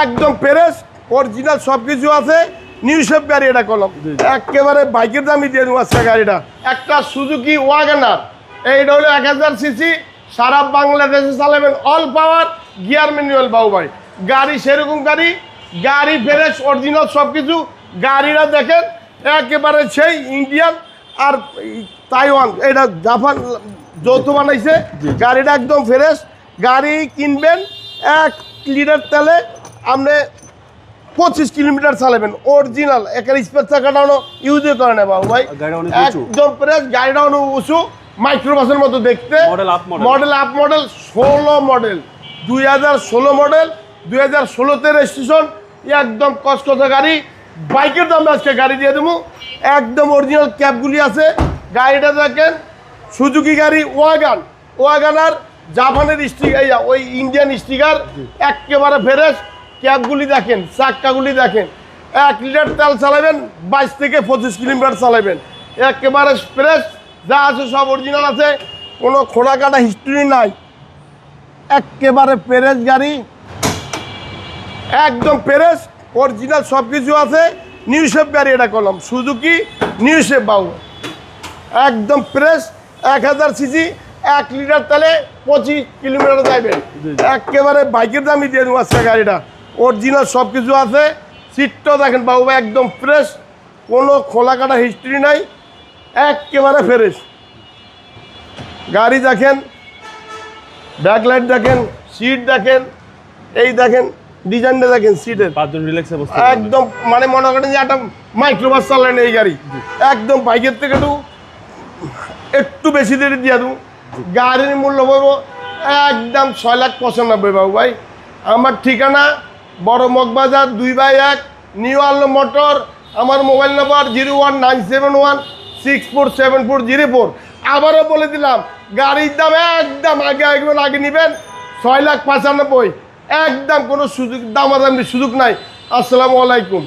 একদম fresh original সব কিছু আছে। নিউ শেপ গাড়ি এটা কলম, একেবারে বাইকের দামই দিয়ে দেবো আজকে গাড়িটা। একটা সুজুকি ওয়াগনার, এইটা হলো 1000 সিসি, সারা বাংলাদেশে চালাবেন, অল পাওয়ার, গিয়ার ম্যানুয়াল। বাবু ভাই গাড়ি সেরকম গাড়ি, গাড়ি ফ্রেশ অরিজিনাল সব কিছু। গাড়িটা দেখেন একেবারে সেই ইন্ডিয়ান আর তাইওয়ান, এটা জাপান যৌথ বানাইছে। গাড়িটা একদম ফ্রেশ। গাড়ি কিনবেন 1 লিটার তেলে আপনি 25 কিলোমিটার চালাবেন, অরিজিনাল। একের স্পেস চাকাটাও ইউজও করে না বাবু ভাই, একদম ফ্রেশ। গাড়িটা উঁচু, মাইক্রোবাসের মতো দেখতে। Model up model 16 model, 2016 model, 2016-তে রেজিস্ট্রেশন। একদম কসকসা গাড়ি, বাইকের দামে আজকে গাড়ি দিয়ে দেবো। একদম অরিজিনাল ক্যাবগুলি আছে। গাড়িটা দেখেন সুজুকি গাড়ি, ওয়াগানার, জাপানের স্টিকার, ওই ইন্ডিয়ান স্টিকার, একেবারে ফ্রেশ। ক্যাবগুলি দেখেন, চাক্কাগুলি দেখেন। 1 লিটার তেল চালাবেন, 22 থেকে 25 কিলোমিটার চালাবেন, একেবারে ফ্রেশ। যা আছে সব অরিজিনাল আছে, কোনো খোলা কাটা হিস্ট্রি নাই, একেবারে ফ্রেশ গাড়ি, একদম ফ্রেশ অরিজিনাল সব কিছু আছে। নিউ শেপ গাড়ি এটা কলম, সুজুকি নিউ শেপ বাবু, একদম ফ্রেশ। 1000 সিসি, 1 লিটার তেলে 25 কিলোমিটার যাবেন, একেবারে বাইকের দামই দিয়ে দেবো আজকে গাড়িটা। অরিজিনাল সব কিছু আছে। সিটটাও দেখেন বাবু ভাই একদম ফ্রেশ, কোনো খোলা কাটা হিস্ট্রি নাই, একেবারে ফ্রেশ গাড়ি। দেখেন ব্যাকলাইট দেখেন, সিট দেখেন, এই দেখেন ডিজাইনটা দেখেন সিটের, একদম মানে মনে করেন যে একটা মাইক্রোবাস চালান এই গাড়ি। একদম বাইকের থেকে একটু বেশি দেরি দিয়ে দেবো। গাড়ির মূল্য বলবো একদম 6,95,000 বাবু ভাই। আমার ঠিকানা বড় মগবাজার 2/1 নিউ আলো মোটর। আমার মোবাইল নাম্বার 01971647404। আবারও বলে দিলাম গাড়ির দাম একদম আগে নেবেন 6,95,000, একদম কোনো সুযোগ দামাদামি সুযোগ নাই। আসসালামু আলাইকুম।